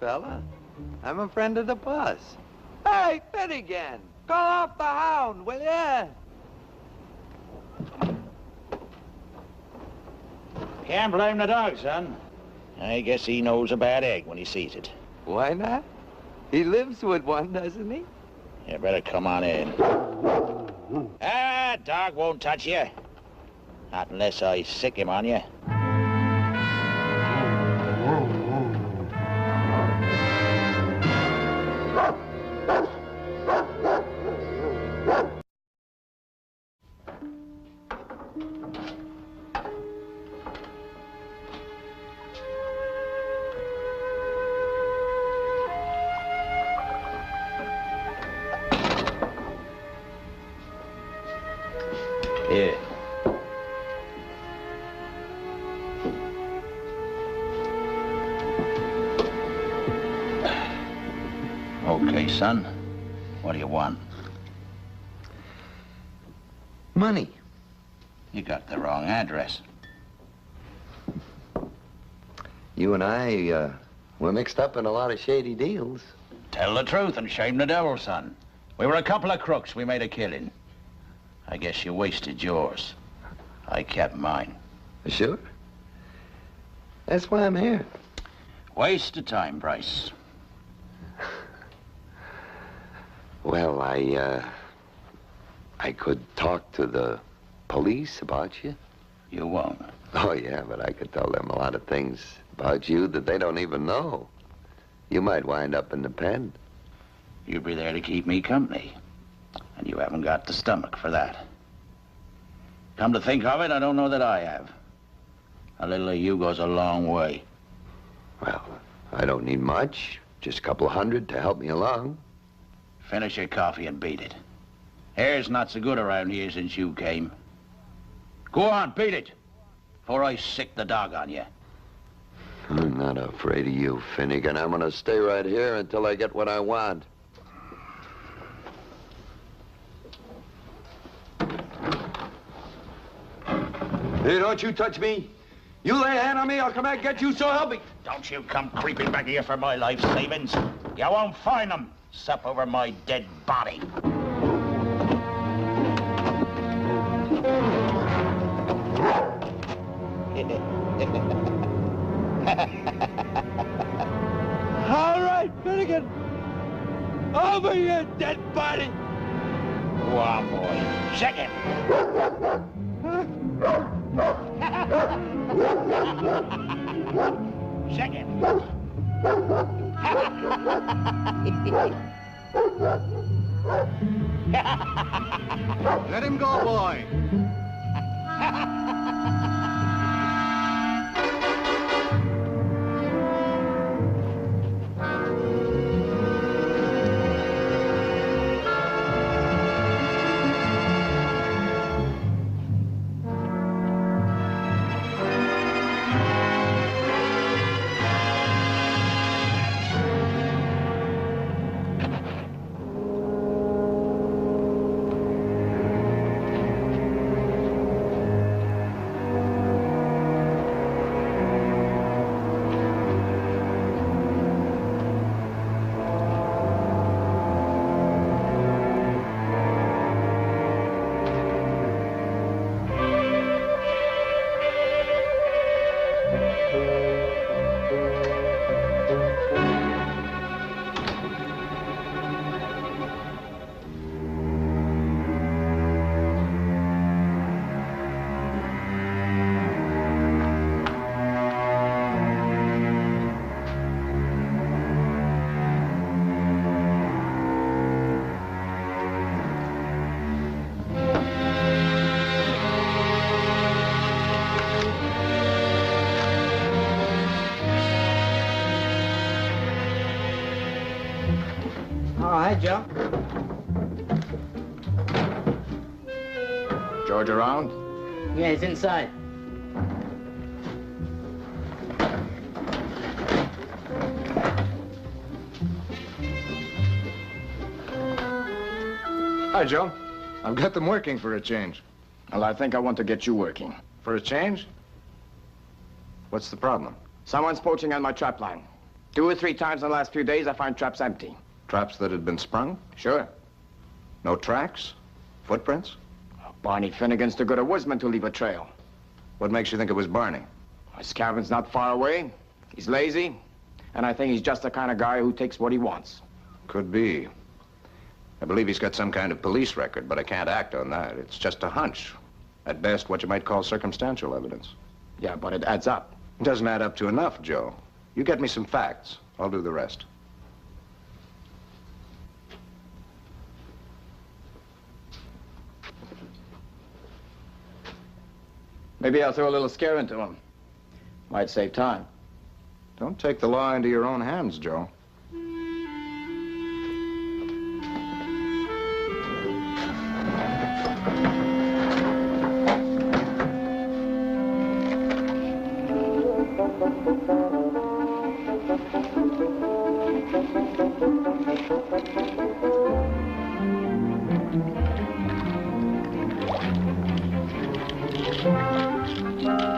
fella. I'm a friend of the boss. Hey, Finnigan, call off the hound, will ya? Can't blame the dog, son. I guess he knows a bad egg when he sees it. Why not? He lives with one, doesn't he? You better come on in. Dog won't touch you. Not unless I sick him on you. Here. Okay, son. What do you want? Money. You got the wrong address. You and I, were mixed up in a lot of shady deals. Tell the truth and shame the devil, son. We were a couple of crooks. We made a killing. I guess you wasted yours. I kept mine. Sure. That's why I'm here. Waste of time, Bryce. Well, I could talk to the police about you. You won't. Oh, yeah, but I could tell them a lot of things about you that they don't even know. You might wind up in the pen. You'll be there to keep me company. And you haven't got the stomach for that. Come to think of it, I don't know that I have. A little of you goes a long way. Well, I don't need much. Just a couple $100 to help me along. Finish your coffee and beat it. Air's not so good around here since you came. Go on, beat it, before I sick the dog on you. I'm not afraid of you, Finnigan. I'm gonna stay right here until I get what I want. Hey, don't you touch me. You lay a hand on me, I'll come back and get you, so help me. Don't you come creeping back here for my life savings. You won't find them. Sup over my dead body. All right, Finnigan. Over your dead body. Go on, boy. Check it. Check it. Let him go, boy. Hi, Joe. George around? Yeah, he's inside. Hi, Joe. I've got them working for a change. Well, I think I want to get you working. For a change? What's the problem? Someone's poaching on my trap line. 2 or 3 times in the last few days, I find traps empty. Traps that had been sprung? Sure. No tracks? Footprints? Barney Finnigan's too good a woodsman to leave a trail. What makes you think it was Barney? His cabin's not far away. He's lazy. And I think he's just the kind of guy who takes what he wants. Could be. I believe he's got some kind of police record, but I can't act on that. It's just a hunch. At best, what you might call circumstantial evidence. Yeah, but it adds up. It doesn't add up to enough, Joe. You get me some facts. I'll do the rest. Maybe I'll throw a little scare into him. Might save time. Don't take the law into your own hands, Joe.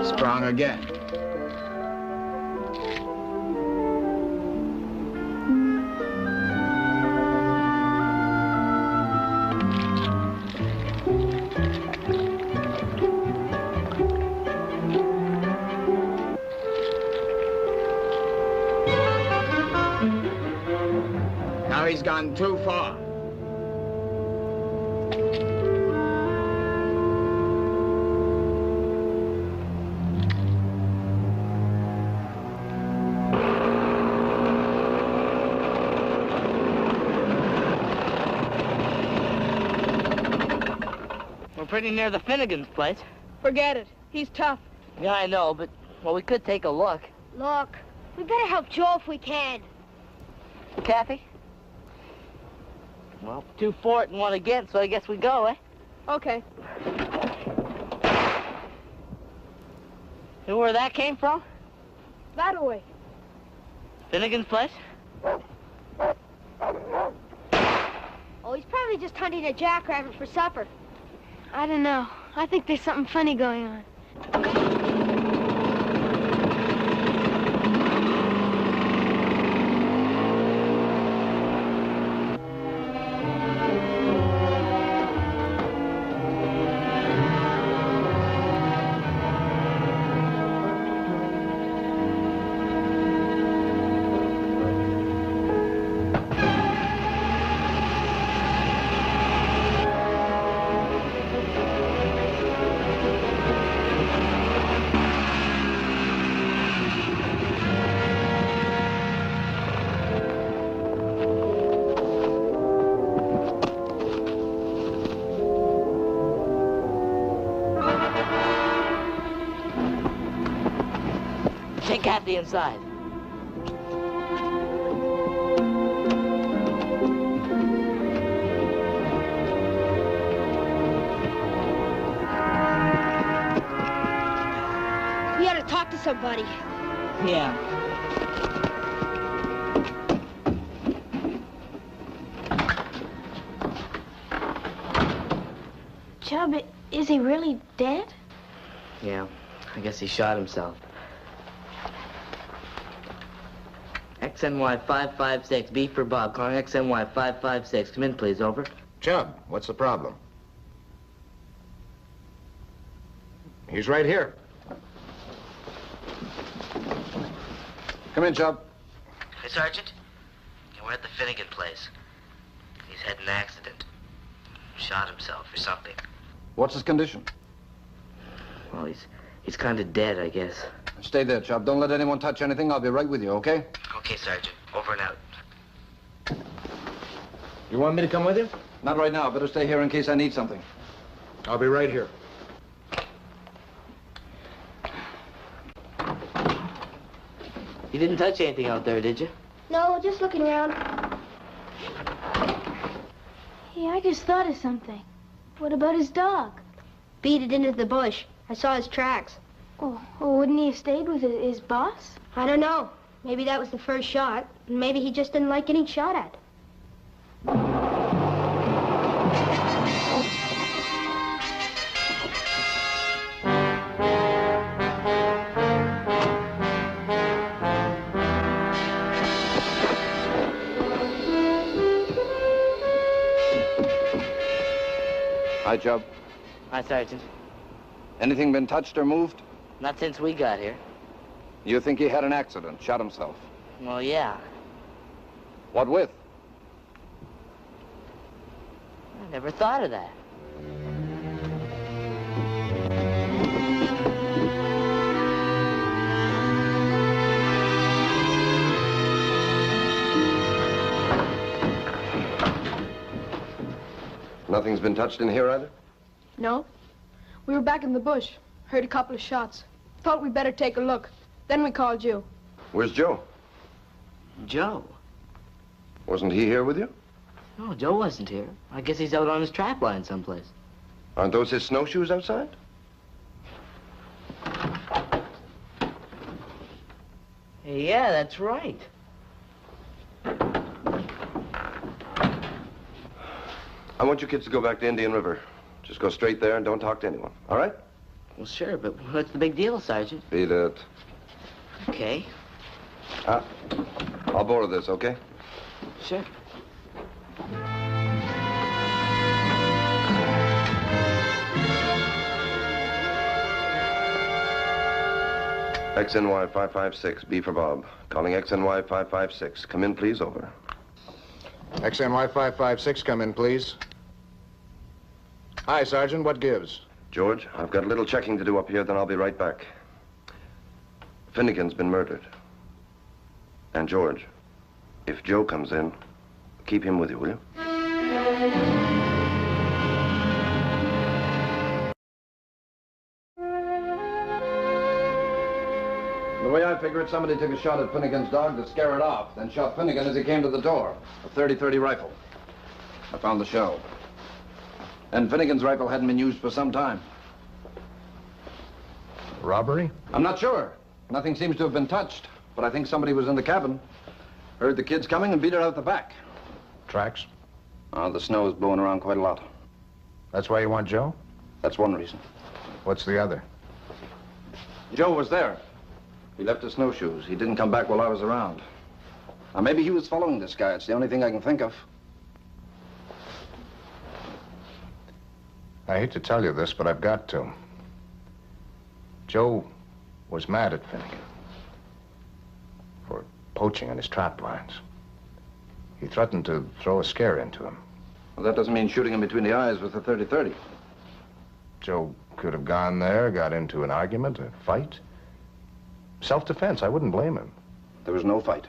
Sprung again. Now he's gone too far. We're pretty near the Finnigan's place. Forget it. He's tough. Yeah, I know, but, well, we could take a look. Look, we better help Joe if we can. Kathy? Well, 2 for it and 1 against, so I guess we go, eh? Okay. You know where that came from? That way. Finnigan's place? Oh, he's probably just hunting a jackrabbit for supper. I don't know. I think there's something funny going on. Take Kathy inside. We ought to talk to somebody. Yeah. Chub, is he really dead? Yeah, I guess he shot himself. XNY 556, B for Bob, calling XNY 556. Come in, please, over. Chubb, what's the problem? He's right here. Come in, Chubb. Hey, Sergeant. Yeah, we're at the Finnigan place. He's had an accident. Shot himself or something. What's his condition? Well, he's kind of dead, I guess. Stay there, Chubb. Don't let anyone touch anything. I'll be right with you, okay? Okay, Sergeant. Over and out. You want me to come with you? Not right now. Better stay here in case I need something. I'll be right here. You didn't touch anything out there, did you? No, just looking around. Hey, I just thought of something. What about his dog? Beat it into the bush. I saw his tracks. Oh, well, wouldn't he have stayed with his boss? I don't know. Maybe that was the first shot. Maybe he just didn't like getting shot at. Hi, Joe. Hi, Sergeant. Anything been touched or moved? Not since we got here. You think he had an accident, shot himself? Well, yeah. What with? I never thought of that. Nothing's been touched in here either? No. We were back in the bush. Heard a couple of shots. Thought we'd better take a look. Then we called you. Where's Joe? Joe? Wasn't he here with you? No, Joe wasn't here. I guess he's out on his trap line someplace. Aren't those his snowshoes outside? Yeah, that's right. I want you kids to go back to Indian River. Just go straight there and don't talk to anyone, all right? Well, sure, but what's the big deal, Sergeant? Beat it. Okay. I'll borrow this, okay? Sure. XNY 556, B for Bob. Calling XNY 556. Come in, please, over. XNY 556, come in, please. Hi, Sergeant, what gives? George, I've got a little checking to do up here, then I'll be right back. Finnigan's been murdered. And George, if Joe comes in, keep him with you, will you? The way I figure it, somebody took a shot at Finnigan's dog to scare it off, then shot Finnigan as he came to the door. A 30-30 rifle. I found the shell. And Finnigan's rifle hadn't been used for some time. Robbery? I'm not sure. Nothing seems to have been touched, but I think somebody was in the cabin. Heard the kids coming and beat it out the back. Tracks? The snow is blowing around quite a lot. That's why you want Joe? That's one reason. What's the other? Joe was there. He left his snowshoes. He didn't come back while I was around. Now, maybe he was following this guy. It's the only thing I can think of. I hate to tell you this, but I've got to. Joe was mad at Finnigan for poaching on his trap lines. He threatened to throw a scare into him. Well, that doesn't mean shooting him between the eyes with a 30-30. Joe could have gone there, got into an argument, a fight. Self-defense, I wouldn't blame him. There was no fight.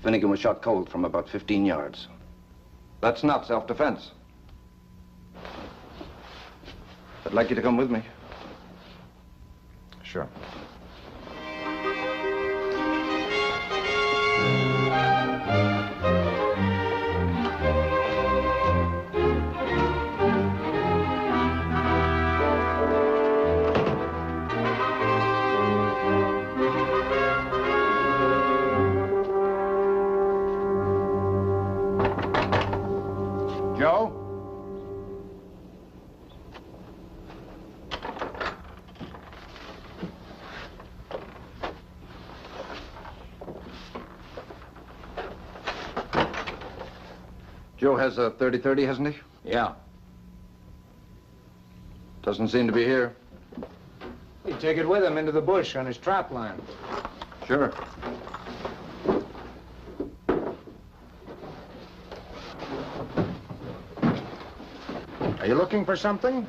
Finnigan was shot cold from about 15 yards. That's not self-defense. I'd like you to come with me. Sure. Joe? Joe has a 30-30, hasn't he? Yeah. Doesn't seem to be here. He'd take it with him into the bush on his trap line. Sure. Are you looking for something?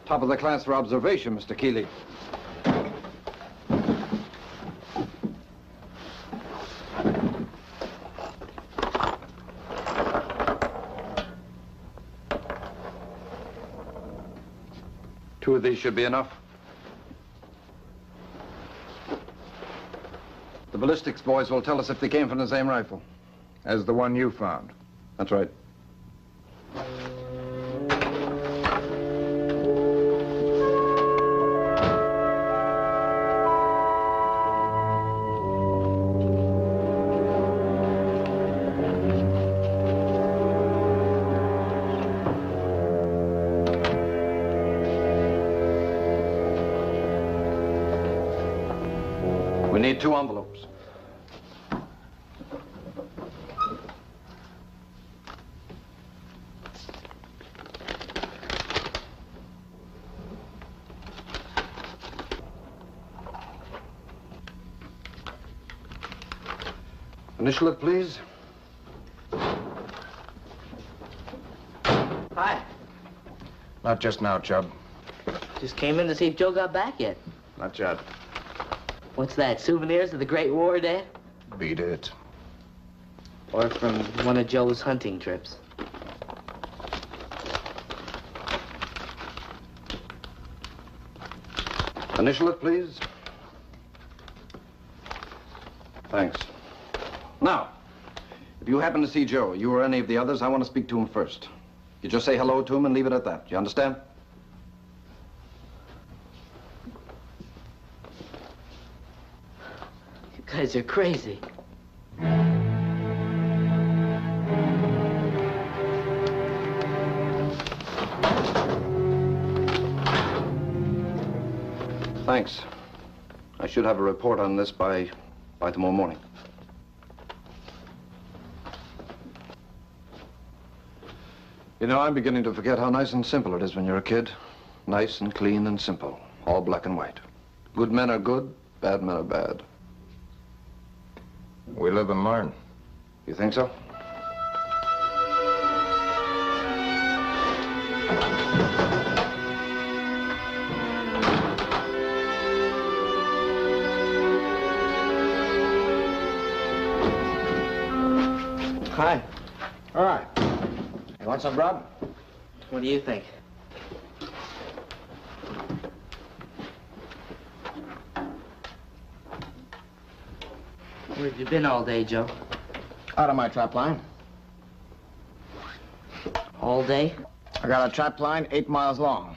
Top of the class for observation, Mr. Keeley. Two of these should be enough. The ballistics boys will tell us if they came from the same rifle. As the one you found. That's right. We need 2 envelopes. Initial it, please. Hi. Not just now, Chubb. Just came in to see if Joe got back yet. Not yet. What's that, souvenirs of the Great War, Dad? Beat it. Or from one of Joe's hunting trips? Initial it, please. Thanks. Now, if you happen to see Joe, you or any of the others, I want to speak to him first. You just say hello to him and leave it at that. You understand? You guys are crazy. Thanks. I should have a report on this by tomorrow morning. You know, I'm beginning to forget how nice and simple it is when you're a kid. Nice and clean and simple. All black and white. Good men are good, bad men are bad. We live and learn. You think so? Hi. All right. You want some grub? What do you think? Where have you been all day, Joe? Out of my trap line. All day? I got a trap line 8 miles long.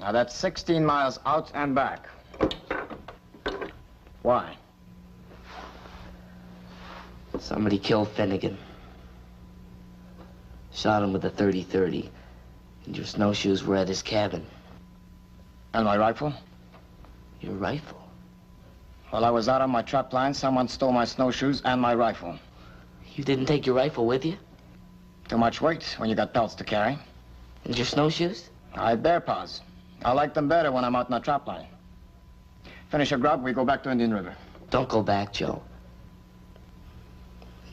Now that's 16 miles out and back. Why? Somebody killed Finnigan. Shot him with a 30-30. And your snowshoes were at his cabin. And my rifle? Your rifle? While I was out on my trap line, someone stole my snowshoes and my rifle. You didn't take your rifle with you? Too much weight when you got belts to carry. And your snowshoes? I had bear paws. I like them better when I'm out in a trap line. Finish your grub, we go back to Indian River. Don't go back, Joe.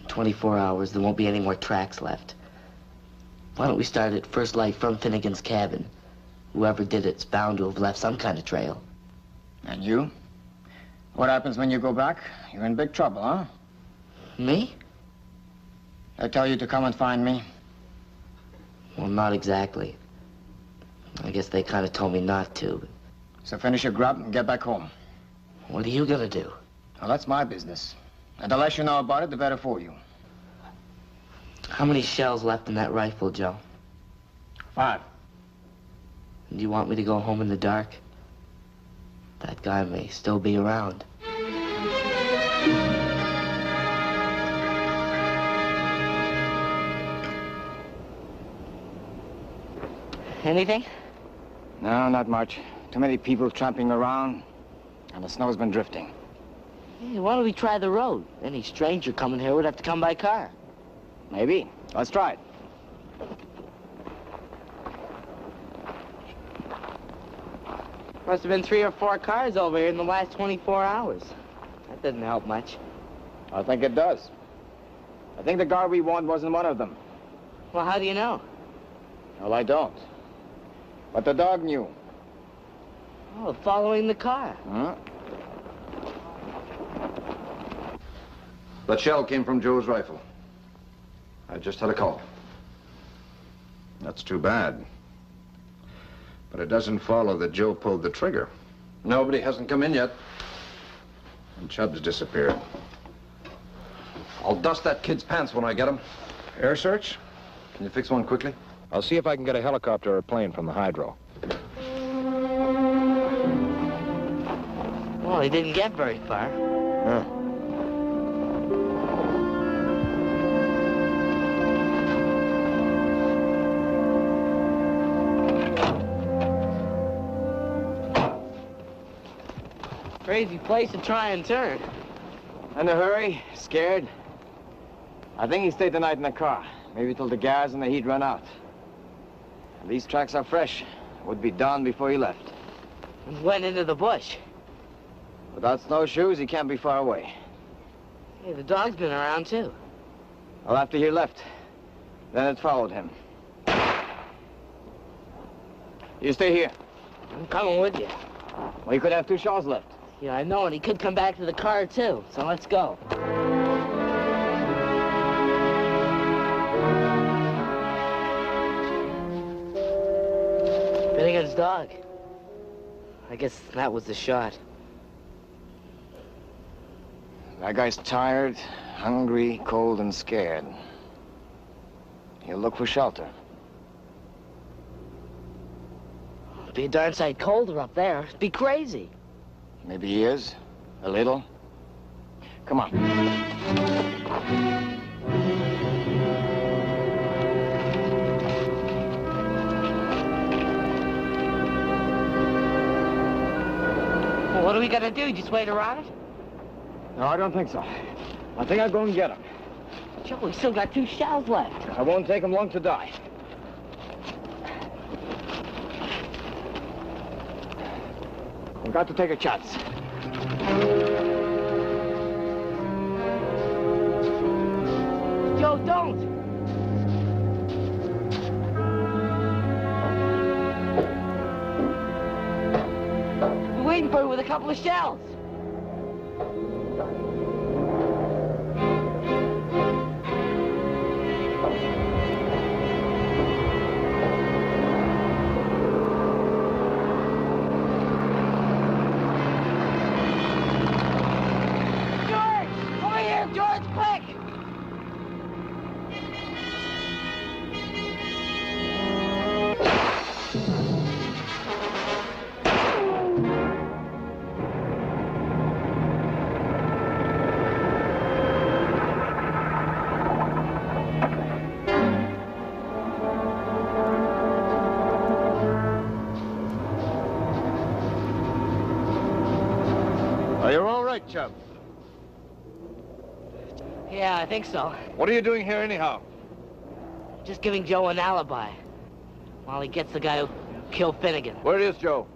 In 24 hours, there won't be any more tracks left. Why don't we start at first light from Finnigan's cabin? Whoever did it's bound to have left some kind of trail. And you? What happens when you go back? You're in big trouble, huh? Me? They tell you to come and find me. Well, not exactly. I guess they kind of told me not to. So finish your grub and get back home. What are you gonna do? Well, that's my business. And the less you know about it, the better for you. How many shells left in that rifle, Joe? 5. Do you want me to go home in the dark? That guy may still be around. Anything? No, not much. Too many people tramping around, and the snow's been drifting. Hey, why don't we try the road? Any stranger coming here would have to come by car. Maybe. Let's try it. Must have been 3 or 4 cars over here in the last 24 hours. That doesn't help much. I think it does. I think the car we want wasn't one of them. Well, how do you know? Well, I don't. But the dog knew. Oh, following the car. Huh? That shell came from Joe's rifle. I just had a call. That's too bad. But it doesn't follow that Joe pulled the trigger. Nobody hasn't come in yet. And Chubb's disappeared. I'll dust that kid's pants when I get him. Air search? Can you fix one quickly? I'll see if I can get a helicopter or a plane from the hydro. Well, he didn't get very far. Huh. Crazy place to try and turn. In a hurry, scared. I think he stayed the night in the car. Maybe till the gas and the heat run out. And these tracks are fresh. Would be done before he left. And went into the bush. Without snowshoes, he can't be far away. Hey, the dog's been around, too. Well, after he left, then it followed him. You stay here. I'm coming with you. Well, you could have 2 shells left. Yeah, I know, and he could come back to the car, too. So let's go. Finnigan's dog. I guess that was the shot. That guy's tired, hungry, cold, and scared. He'll look for shelter. It'd be a darn sight colder up there. It'd be crazy. Maybe he is. A little. Come on. Well, what are we gonna do? Just wait around it? No, I don't think so. I think I'll go and get him. Joe, we still got 2 shells left. I won't take him long to die. We've got to take a chance. Joe, don't! We're waiting for you with a couple of shells. You're all right, chum. Yeah, I think so. What are you doing here anyhow? Just giving Joe an alibi while he gets the guy who killed Finnigan. Where is Joe?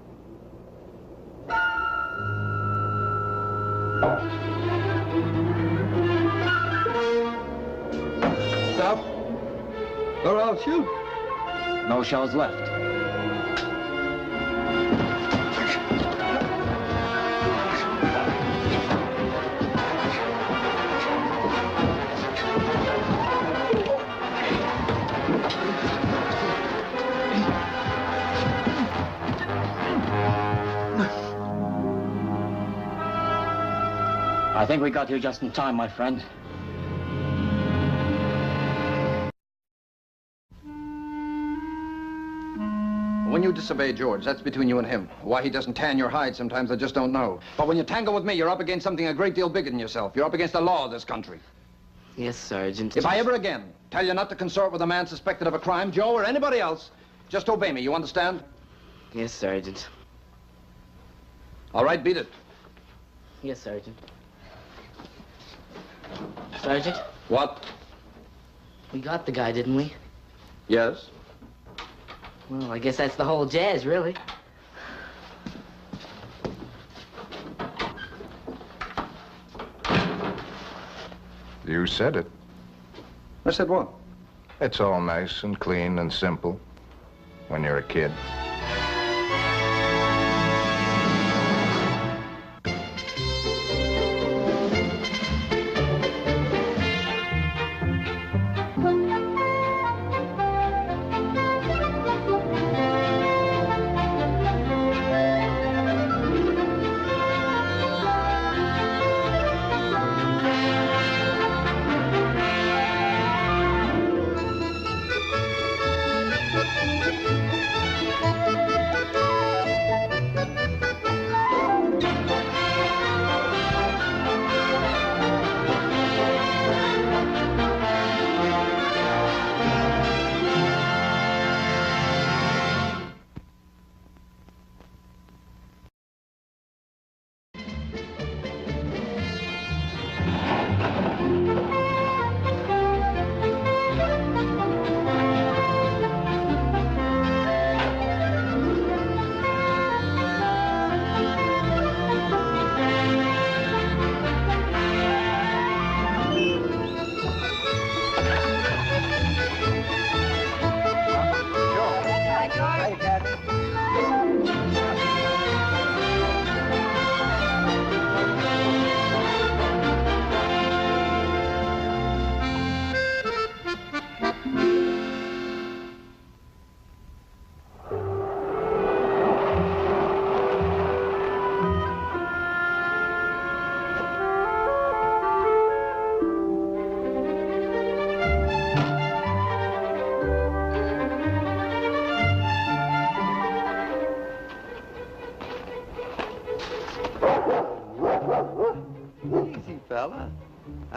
Stop. Or I'll shoot. No shells left. I think we got here just in time, my friend. When you disobey George, that's between you and him. Why he doesn't tan your hide sometimes, I just don't know. But when you tangle with me, you're up against something a great deal bigger than yourself. You're up against the law of this country. Yes, Sergeant. If I ever again tell you not to consort with a man suspected of a crime, Joe or anybody else, just obey me, you understand? Yes, Sergeant. All right, beat it. Yes, Sergeant. Sergeant? What? We got the guy, didn't we? Yes. Well, I guess that's the whole jazz, really. You said it. I said what? It's all nice and clean and simple when you're a kid.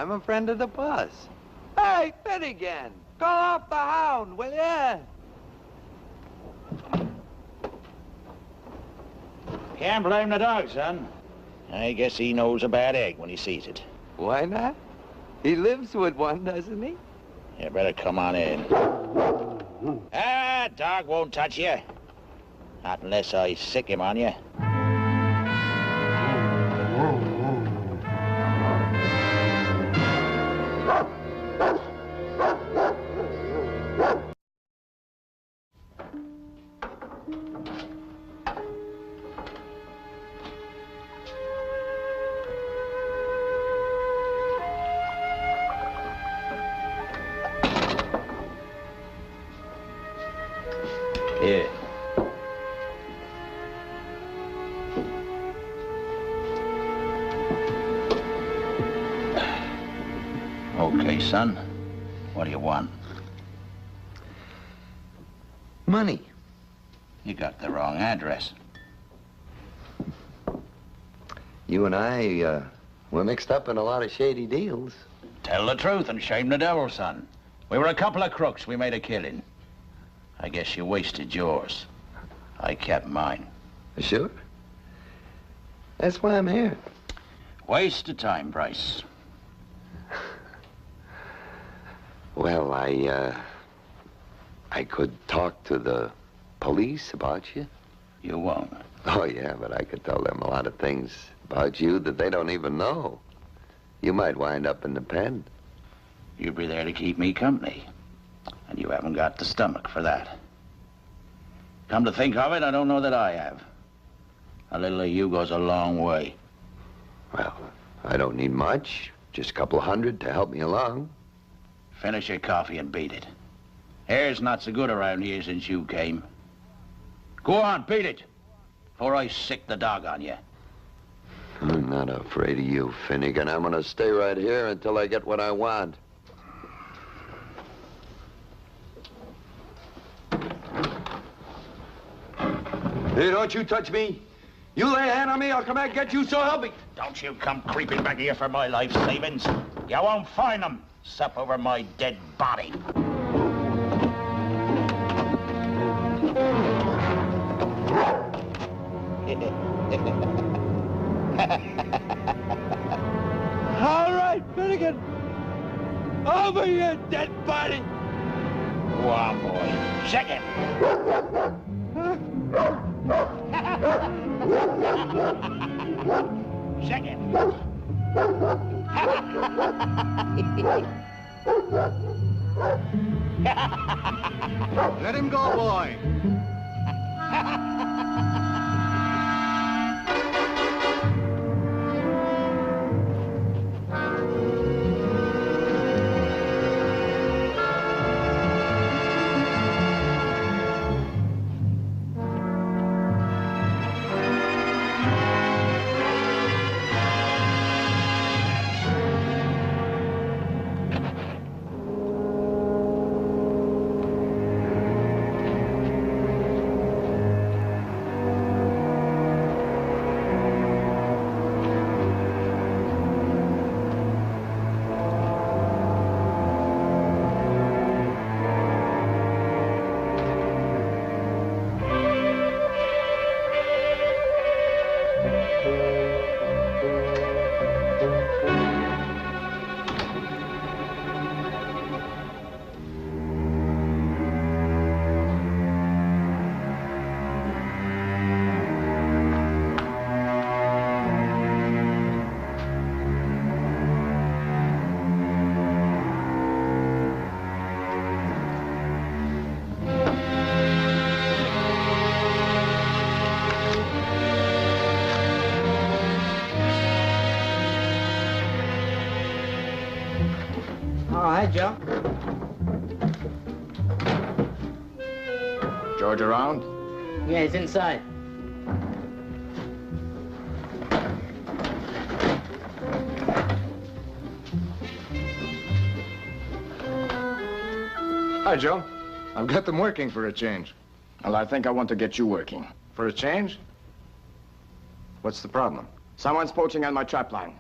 I'm a friend of the boss. Hey, Finnigan, call off the hound, will ya? Can't blame the dog, son. I guess he knows a bad egg when he sees it. Why not? He lives with one, doesn't he? You better come on in. Dog won't touch you. Not unless I sick him on you. Here. Okay, son. What do you want? Money. You got the wrong address. You and I, we're mixed up in a lot of shady deals. Tell the truth and shame the devil, son. We were a couple of crooks. We made a killing. I guess you wasted yours. I kept mine. Sure. That's why I'm here. Waste of time, Bryce. Well, I could talk to the police about you. You won't. Oh, yeah, but I could tell them a lot of things about you that they don't even know. You might wind up in the pen. You'll be there to keep me company. And you haven't got the stomach for that. Come to think of it, I don't know that I have. A little of you goes a long way. Well, I don't need much. Just a couple of $100 to help me along. Finish your coffee and beat it. Air's not so good around here since you came. Go on, beat it, before I sick the dog on you. I'm not afraid of you, Finnigan. I'm gonna stay right here until I get what I want. Hey, don't you touch me. You lay a hand on me, I'll come back and get you, so help me. Don't you come creeping back here for my life savings. You won't find them. Sup over my dead body. All right, Finnigan. Over your dead body. Go on, boy. Check it. Check it. Let him go, boy. Hi, Joe. George around? Yeah, he's inside. Hi, Joe. I've got them working for a change. Well, I think I want to get you working. For a change? What's the problem? Someone's poaching on my trap line.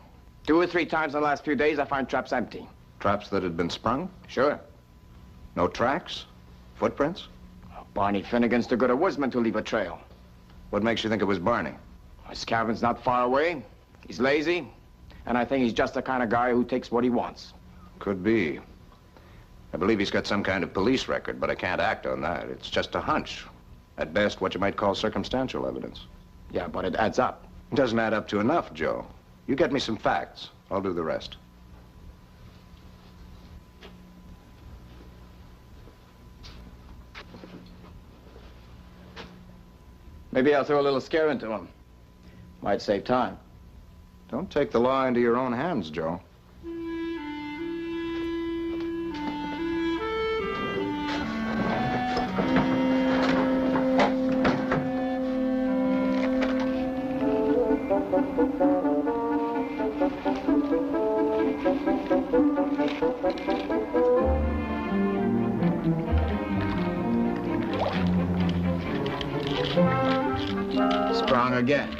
2 or 3 times in the last few days, I find traps empty. Traps that had been sprung? Sure. No tracks? Footprints? Barney Finnigan's too good a woodsman to leave a trail. What makes you think it was Barney? His cabin's not far away. He's lazy. And I think he's just the kind of guy who takes what he wants. Could be. I believe he's got some kind of police record, but I can't act on that. It's just a hunch. At best, what you might call circumstantial evidence. Yeah, but it adds up. It doesn't add up to enough, Joe. You get me some facts. I'll do the rest. Maybe I'll throw a little scare into him. Might save time. Don't take the law into your own hands, Joe. Sprung again.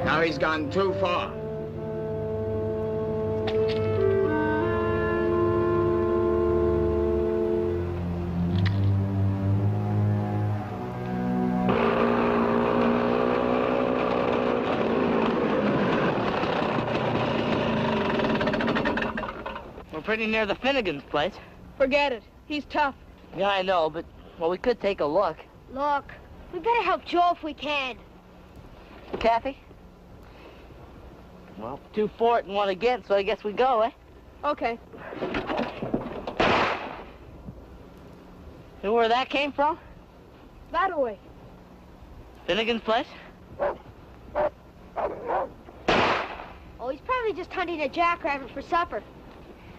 Now he's gone too far. We're pretty near the Finnigan's place. Forget it. He's tough. Yeah, I know, but, well, we could take a look. Look, we better help Joe if we can. Kathy? Well, 2 for it and 1 against, so I guess we go, eh? Okay. You know where that came from? That away. Finnigan's place? Oh, he's probably just hunting a jackrabbit for supper.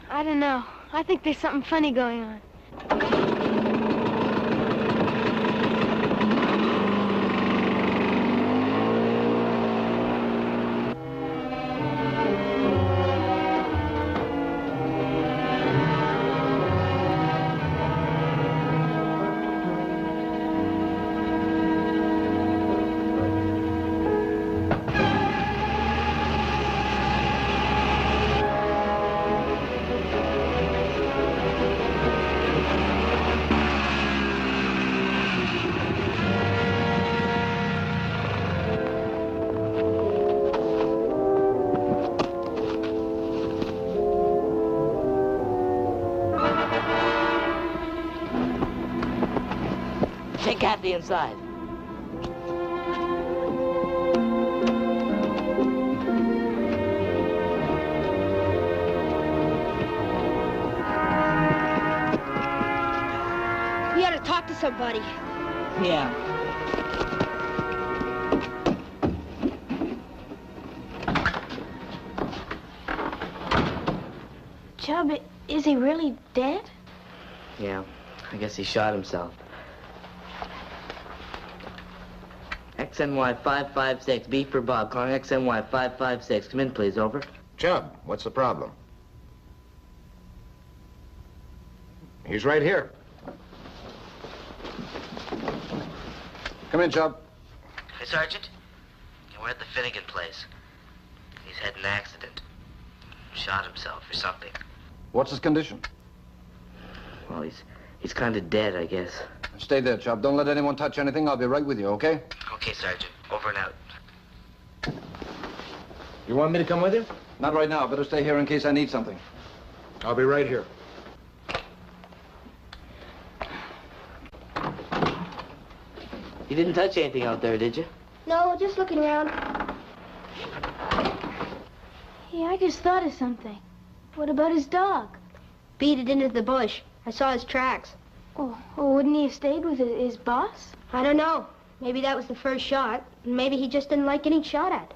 I don't know. I think there's something funny going on. Take Kathy inside. We ought to talk to somebody. Yeah. Chub, is he really dead? Yeah, I guess he shot himself. XNY 556, B for Bob, calling XNY 556. Come in, please, over. Chubb, what's the problem? He's right here. Come in, Chubb. Hey, Sergeant. We're at the Finnigan place. He's had an accident. Shot himself or something. What's his condition? Well, he's kind of dead, I guess. Stay there, Chubb. Don't let anyone touch anything. I'll be right with you, okay? Okay, Sergeant. Over and out. You want me to come with you? Not right now. Better stay here in case I need something. I'll be right here. You didn't touch anything out there, did you? No, just looking around. Hey, I just thought of something. What about his dog? Beat it into the bush. I saw his tracks. Oh, wouldn't he have stayed with his boss? I don't know. Maybe that was the first shot. Maybe he just didn't like getting shot at.